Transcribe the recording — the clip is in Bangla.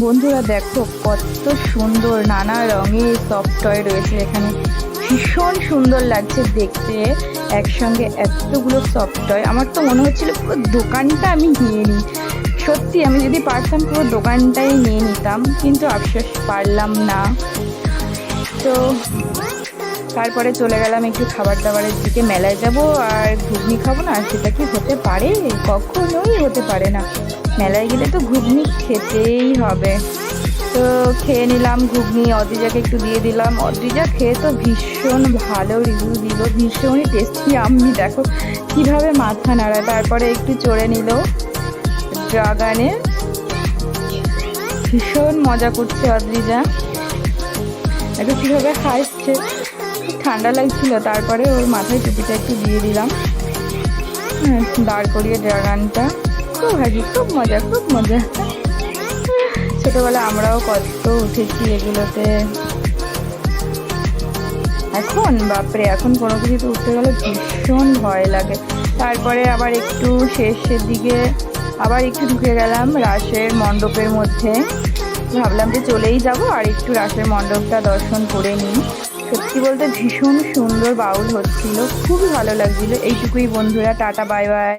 বন্ধুরা দেখো কত সুন্দর নানা রঙের সফট টয় রয়েছে এখানে। ভীষণ সুন্দর লাগছে দেখতে, একসঙ্গে এতগুলো সফট টয়। আমার তো মনে হচ্ছিল পুরো দোকানটা আমি নিয়ে নিই। সত্যি আমি যদি পারতাম পুরো দোকানটাই নিয়ে নিতাম, কিন্তু আফসোস পারলাম না। তো তারপরে চলে গেলাম একটু খাবার দাবারের দিকে। মেলায় যাব আর ঘুগনি খাবো না, সেটা কি হতে পারে? কখনোই হতে পারে না। মেলায় গেলে তো ঘুগনি খেতেই হবে। তো খেয়ে নিলাম ঘুগনি, অদ্রিজাকে একটু দিয়ে দিলাম। অদ্রিজা খেয়ে তো ভীষণ ভালো রিভিউ দিল, ভীষণই টেস্টি। আমি দেখো কিভাবে মাথা নাড়ায়। তারপরে একটু চড়ে নিল ড্রাগনে, ভীষণ মজা করছে অদ্রিজা। দেখো কিভাবে হাসছে, ঠান্ডা লাগছিল। তারপরে ওর মাথায় টুপিটা একটু দিয়ে দিলাম, দাঁড় করিয়ে ড্রাগনটা। খুব হাসি, খুব মজা, খুব মজা। ছোটবেলা আমরাও কত উঠেছি এগুলোতে। এখন বাপরে, এখন কোনো কিছুতে উঠতে গেলে ভীষণ ভয় লাগে। তারপরে আবার একটু শেষের দিকে আবার একটু ঢুকে গেলাম রাসের মণ্ডপের মধ্যে। ভাবলাম যে চলেই যাব আর একটু রাসের মণ্ডপটা দর্শন করে নিই। সত্যি বলতে ভীষণ সুন্দর বাউল হচ্ছিল, খুবই ভালো লাগছিল। এইটুকুই বন্ধুরা, টাটা বাই বাই।